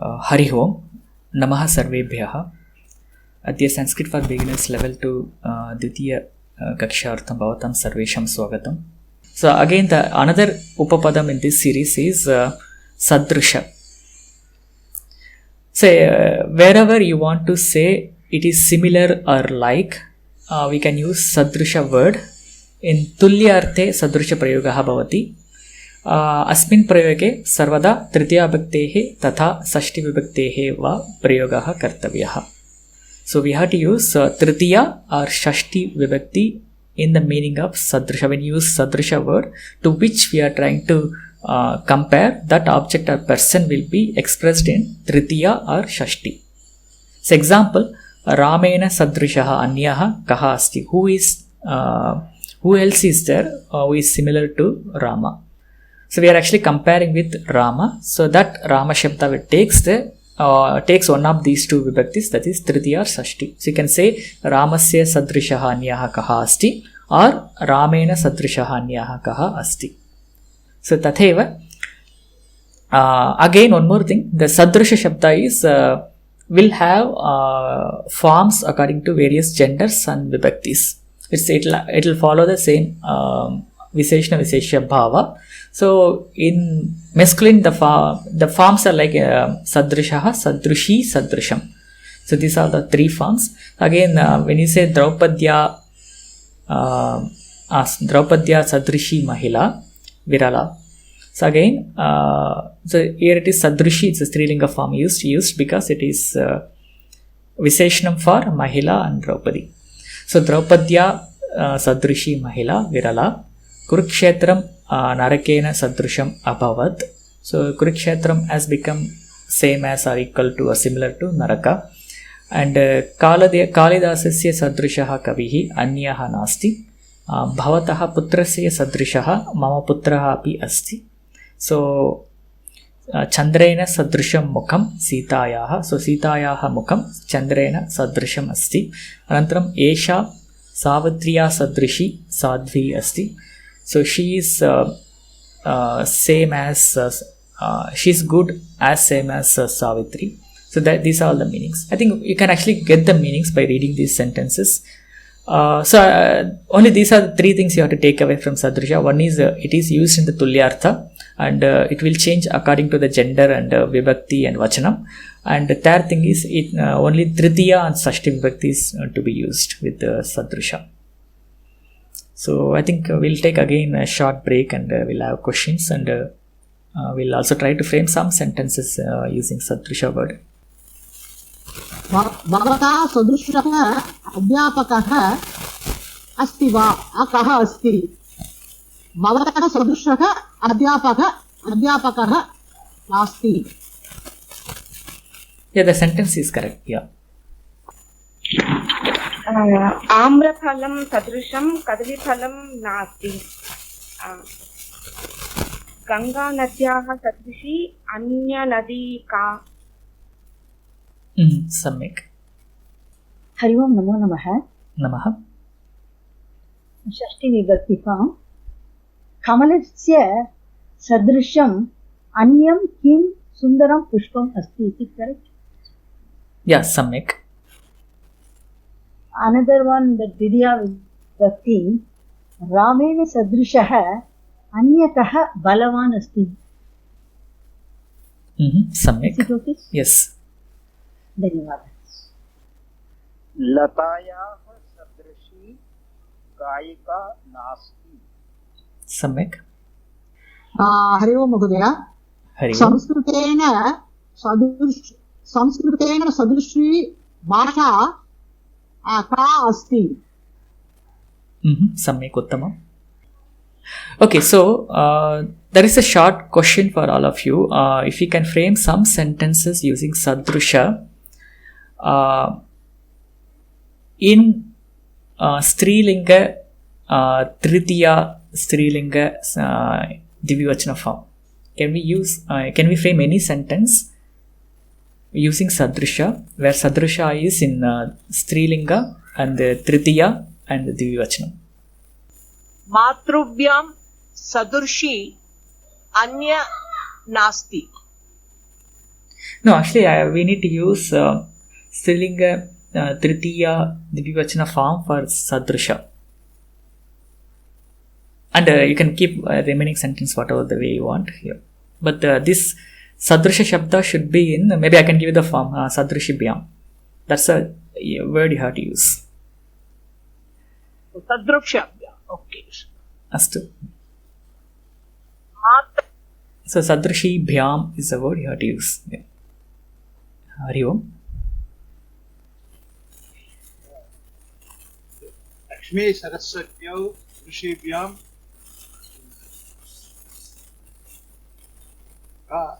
हरि ओम् नमः सर्वेभ्यः। अद्य संस्कृत फॉर बिगिनर्स लेवल 2 द्वितीय कक्षार्थं भवतां सर्वेषां स्वागतम्. So again the another उपपदम in this series is sadrisha. So wherever you want to say it is similar or like, we can use sadrisha word. In तुल्यार्थे sadrisha प्रयोगः भवति. अस्मिन् प्रयोगे सर्वदा तृतीयाविभक्तेः तथा षष्ठीविभक्तेः वा प्रयोगः कर्तव्यः. So we have to use tritiya or shashti vibhakti in the meaning of sadrisha. When you use sadrisha word to which we are trying to compare, that object or person will be expressed in tritiya or shashti. So example, Ramena sadrishaha anyaha kaha asti. Who else is there who is similar to Rama? So we are actually comparing with Rama. So that Rama Shabda takes one of these two vibhaktis, that is Tritiya or Shashti. So you can say Ramasya sadrishaha anyaha kaha asti or Ramena sadrishaha anyaha kaha asti. So tatheva. Again one more thing, the Sadrisha Shabda is will have forms according to various genders and vibhaktis. It will follow the same Visheshna Visheshya Bhava. So in masculine the forms are like Sadrishaha, Sadrishi, Sadrisham. So these are the three forms. Again when you say Draupadya Sadrishi Mahila Virala. So again so here it is Sadrishi, it's a Strilinga form used because it is Visheshnam for Mahila and Draupadi. So Draupadya Sadrishi Mahila Virala. Kurukshetram Narakena Sadrisham Abhavat. So Kurukshetram has become same as or equal to or similar to Naraka. And Kalidasasya Sadrishaha Kavihi Anyaha Nasti. Bhavataha Putrasya Sadrishaha Mama Putraha Api Asti. So Chandrena Sadrisham Mukham Sitayaha. So Sitayaha Mukham Chandrena Sadrisham Asti. Anantram Esha Savitriya Sadrishi Sadvi Asti. So she is same as she's good as same as Savitri. So that these are all the meanings. I think you can actually get the meanings by reading these sentences. So only these are the three things you have to take away from Sadrisha. One is it is used in the Tulyartha and it will change according to the gender and Vibhakti and Vachanam. And the third thing is it only Tritiya and Shashti Vibhakti is to be used with Sadrisha. So I think we'll take again a short break and we'll have questions and we'll also try to frame some sentences using Sadrisha word. Bhavata sadrishah adhyapakah asti va akah asti. Bhavata sadrishah adhyapakah nasti. Yeah, the sentence is correct. Yeah. आम्रफलं सदृशं कदलीफलं नास्ति. गङ्गानद्याः सदृशी अन्यनदी का? सम्यक्. हरि ओम् नमो नमः. नमः. षष्ठी विभक्ति form. कमलस्य सदृशम् अन्यं किं सुन्दरं पुष्पम् अस्ति इति करेक्ट्? या सम्यक्. Another one, the Didya Vibhakti, Ramena Sadrishaha Anyakaha Balavan Asti. Samyak. Is it okay? Yes. Dhanyawad. Latayaha Sadrishi Gayika Nasti. Samyak. Hari Om Mahodaya. Hari Om. Sanskritena Sadrishi Bhasha ka asti. Samyak Uttama. Okay, so there is a short question for all of you. If you can frame some sentences using Sadrisha in Strilinga Tritiya Strilinga Dvivachana form. Can we frame any sentence using Sadrisha, where Sadrisha is in Strilinga and Tritiya and Dvivachanam? Matruvyam Sadurshi Anya Nasti. No, actually, we need to use Strilinga Tritiya Dvivachana form for Sadrusha. And you can keep remaining sentence whatever the way you want here. But this Sadrusha Shabda should be in, maybe I can give you the form, Sadrushibhyam. That's a word you have to use. Sadrushabhya. Okay. Astu. So Sadrushibhyam is the word you have to use. Yeah. Hari Om. Lakshmi Saraswatyau Rishibhyam Ka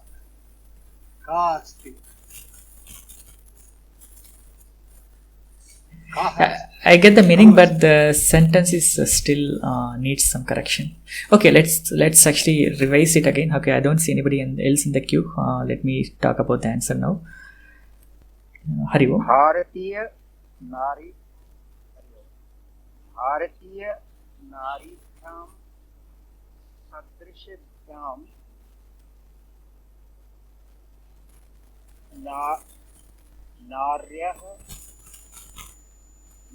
Asti. I get the meaning, but the sentence is still needs some correction. Okay, let's actually revise it again. Okay, I don't see anybody else in the queue. Let me talk about the answer now. Hari Om. Bharatiya Nari Bharatiya Naribhyam Sadrishabhyam Naryah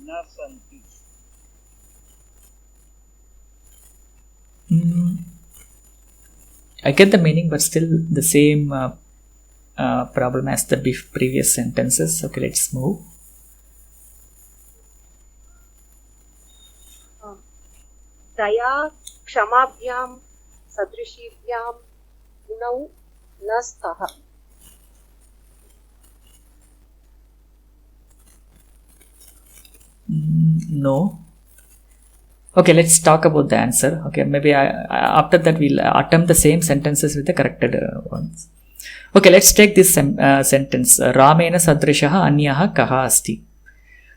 Na Santi. I get the meaning, but still the same problem as the previous sentences. Okay, let's move. Daya Kshamabhyam Sadrishibhyam Gunau Nastaha. No. Okay, let's talk about the answer. Okay, maybe after that we'll attempt the same sentences with the corrected ones. Okay, let's take this sentence. Ramena Sadrishaha Anyaha Kaha Asti.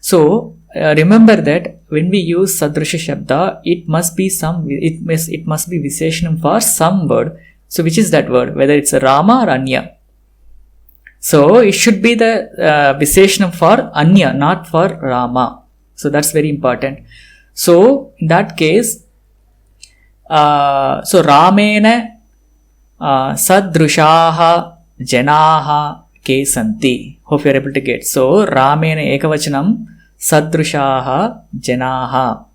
So remember that when we use Sadrisha Shabda, it must be Visheshanam for some word. So which is that word? Whether it's a Rama or Anya. So it should be the Visheshanam for Anya, not for Rama. So that's very important. So in that case, so Ramena Sadrushaha Janaha Ke Santi. Hope you are able to get. So Ramena Ekavachanam Sadrushaha Janaha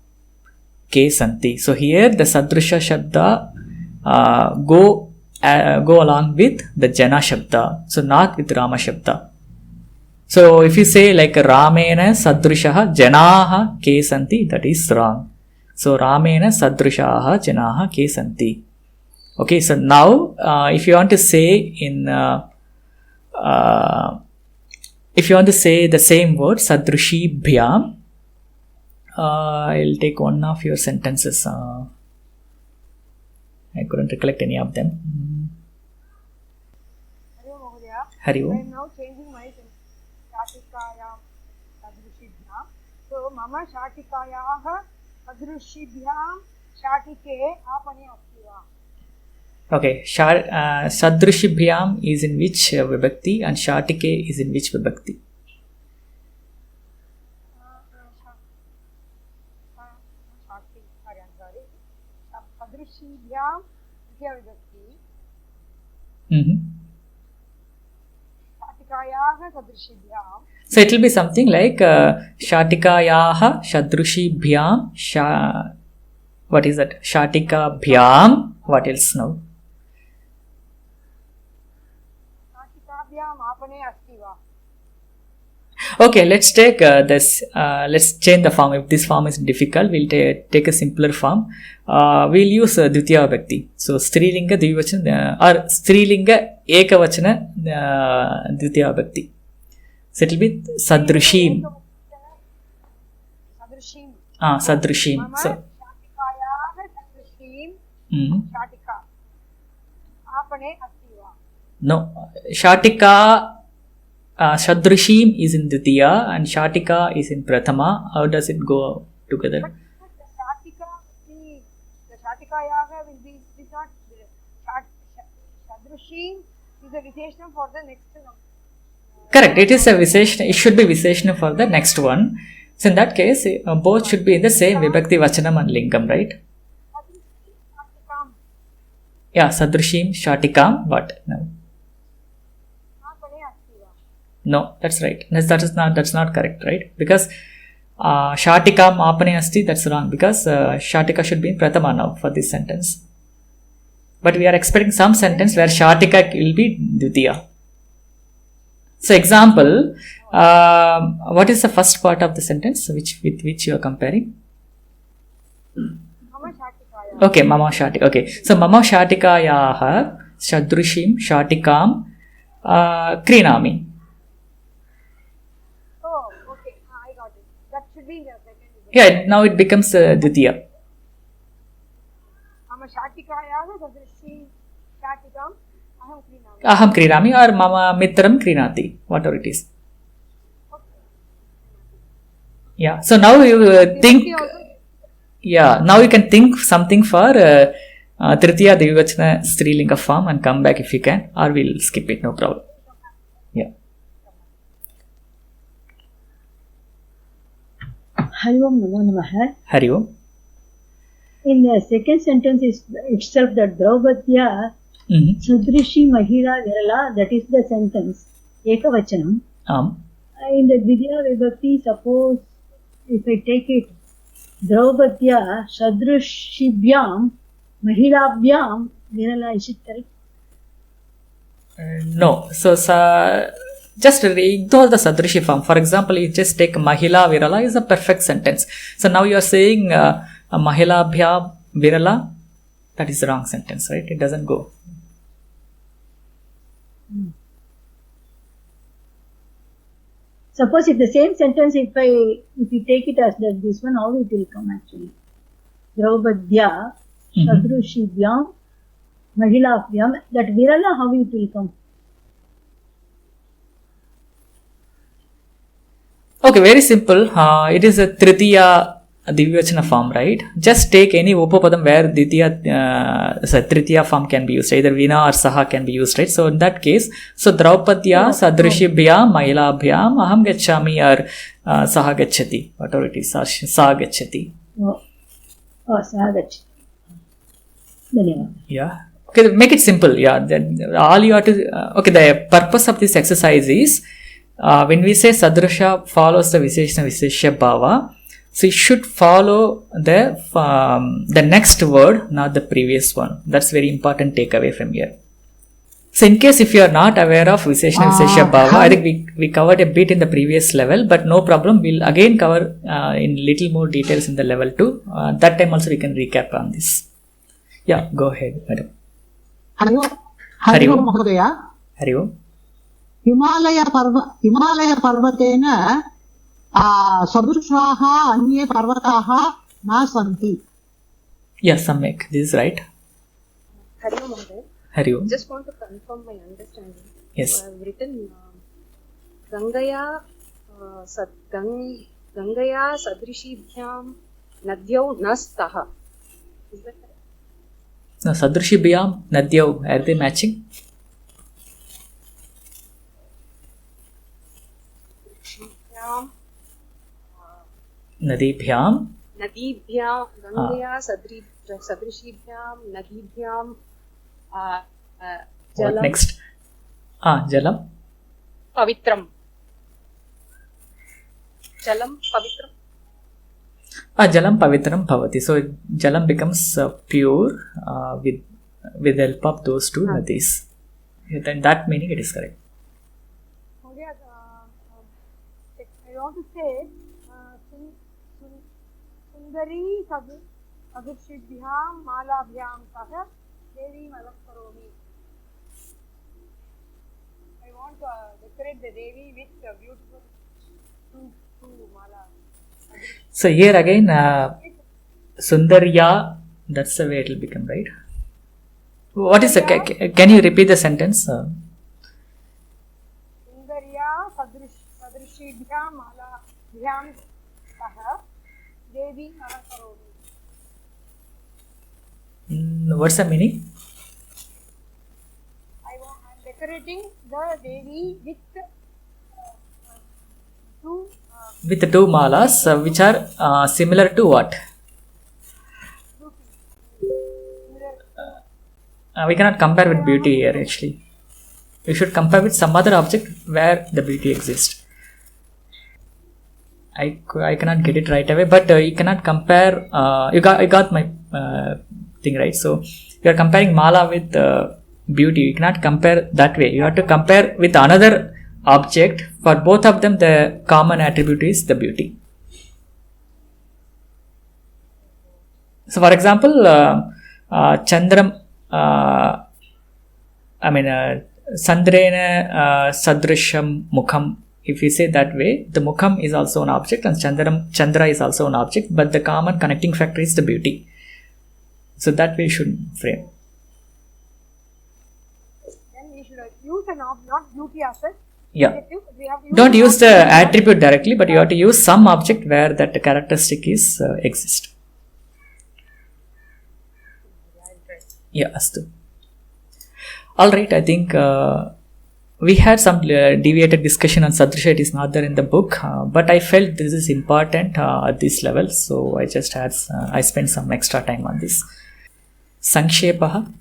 Ke Santi. So here the Sadrusha Shabda go along with the Jana Shabda. So not with Rama Shabda. So if you say like Ramena Sadrushaha Janaha Ke Santi, that is wrong. So Ramena Sadrushaha Janaha Ke Santi. Okay, so now if you want to say if you want to say the same word Sadrushibhyam, I'll take one of your sentences. I couldn't recollect any of them. Hari Om. I am now changing my Shatikayam Sadrushibhyam. So, Mama Shatikayah Sadrushibhyam Shatike Apane Astiva. Okay, Sadrushibhyam is in which vibhakti and Shatike is in which vibhakti? Sadrushibhyam Vidya Vibhakti. Shatikayah Sadrushibhyam. So it will be something like Shatikayaha Shadrushibhyam what is that? Shatikabhyam. What else now? Shatikabhyam Apane Astiva. Okay, let's take this. Let's change the form. If this form is difficult, we'll take a simpler form. We'll use Dvitiya Bhakti. So Strilinga Dvivachana or Strilinga Ekavachana Dvitiya Bhakti. So it will be Sadrushim. Sadrushim. Sadrushim. So Shatikayah Sadrushim Shatika Apane Astiva. no, Shatika. Shadrushim is in Dvitiya and Shatika is in Prathama. How does it go together? But the Shatikayah will be, it is not, Shadrushim is a Visheshanam for the next one. Correct. It is a Visheshana. It should be Visheshana for the next one. So in that case, both should be in the same Vibhakti Vachanam and Lingam, right? Yeah, Sadrushim, Shatikam, what? No. Apane अस्ति वा? No, that's right. That's not correct, right? Because Shatikam apane asti, that's wrong. Because Shatika should be in Pratama now for this sentence. But we are expecting some sentence where Shatika will be Dvitiya. So example, what is the first part of the sentence with which you are comparing? मम शाटिकायाः. Okay, Mama Shatika. Okay, so Mama Shatikayaha Shadrushim Shatikam Krinami. Oh, okay. I got it. That should be in the second. Yeah, now it becomes Dvitiya. मम शाटिकायाः सदृशी शाटिकाम् अहं क्रीणामि. Aham Krinami or Mama Mitram Krinati, whatever it is. Yeah, so now you think. Yeah, now you can think something for Tritiya Devivachana Strilinga form and come back if you can, or we'll skip it, no problem. Yeah. Hari Om Namo Namaha. Hari Om. In the second sentence is itself that Draupadiya Sadrishi Mahila Virala, that is the sentence. Ekavachanam. In the Dvitiya Vibhakti, suppose if I take it, Draupadiya Sadrishibhyam Mahilabhyam Virala, is it correct? No. So just ignore the Sadrishi form. For example, you just take Mahila Virala is a perfect sentence. So now you are saying Mahilabhya Virala, that is the wrong sentence, right? It doesn't go. Suppose if the same sentence, if you take it as that, this one, how it will come actually? Draupadiya Sadrushibhyam Mahilabhyam, that Virala, how it will come? Okay, very simple. It is a Tritiya Divivachana form, right? Just take any Upapadam where Tritiya form can be used. Either Vina or Saha can be used, right? So in that case, so Draupadya Sadrishibhyam Mahilabhyam Aham Gachami or Saha Gachati, whatever it is, Saha Gachati. Oh, Saha Gachati. Dhanyavad. Yeah. Okay, make it simple. Yeah. Then all you have to. Okay, the purpose of this exercise is when we say Sadrusha follows the Visheshana Visheshya Bhava. So you should follow the next word, not the previous one. That's very important takeaway from here. So in case if you are not aware of Visheshana Visheshya Bhava, I think we covered a bit in the previous level, but no problem. We'll again cover in little more details in the level 2. That time also we can recap on this. Yeah, go ahead, madam. Hari ओम् महोदय. Hari Om. हिमालयपर्वतेन सदृशाः अन्ये पर्वताः न सन्ति. Yes, सम्यक्. This is right. Hari Om Mahoday. Hari Om. Just want to confirm my understanding. Yes. I have written Gangaya Sadrishibhyam Nadyau Nastaha. Is that correct? No, Sadrishibhyam Nadyau, are they matching? Nadibhyam. Nadibhyam Gangaya Sadrishibhyam Nadibhyam What Jalam next? Jalam. Pavitram. Jalam Pavitram. Jalam Pavitram Bhavati. So Jalam becomes pure with the help of those two nadis. Then that meaning it is correct. Okay, I want to say Sundari Sadrishibhyam Malabhyam Sah Devi Malakaromi. I want to decorate the Devi with beautiful two malas. So here again, Sundarya, that's the way it will become, right? What is the, can you repeat the sentence? Sundarya Sadrishibhyam Malabhyam Sah Devi Malakaromi. What's the meaning? I'm decorating the Devi with two With the two malas, which are similar to what? We cannot compare with beauty here actually. You should compare with some other object where the beauty exists. I cannot get it right away, but you cannot compare. You got my thing right. So you are comparing mala with beauty. You cannot compare that way. You have to compare with another object. For both of them, the common attribute is the beauty. So, for example, Chandram. Sandrena Sadrisham Mukham. If you say that way, the Mukham is also an object and Chandra is also an object, but the common connecting factor is the beauty. So that way you should frame. Then we should use not beauty as such. Yeah. We have Don't use the attribute directly, but you have to use some object where that characteristic is exists. Yeah, astu. All right, I think we had some deviated discussion on Sadrisha. It is not there in the book, but I felt this is important at this level, so I just had I spent some extra time on this. Sankshepaha.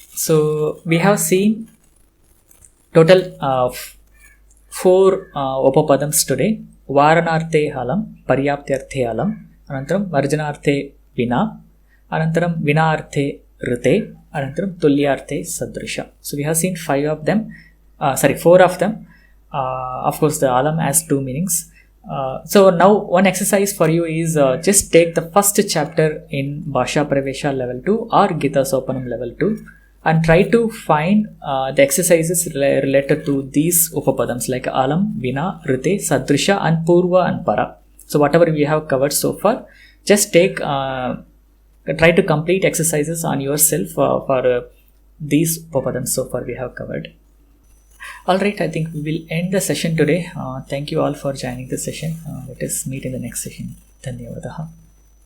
So we have seen total 4 upapadams today. Varanarthe halam, paryaptyarthe halam, anantaram varjanarthe vina, anantaram vinaarthe rite, anantaram tulyarthe sadrisha. So we have seen 4 of them. Of course, the alam has 2 meanings. So now one exercise for you is just take the first chapter in Bhasha Pravesha level 2 or Gita Sopanam level 2 and try to find the exercises related to these upapadams like alam, vina, rite, sadrisha and purva and para. So whatever we have covered so far, just take try to complete exercises on yourself for these upapadams so far we have covered. Alright, I think we will end the session today. Thank you all for joining the session. Let us meet in the next session. Dhanyavadaha.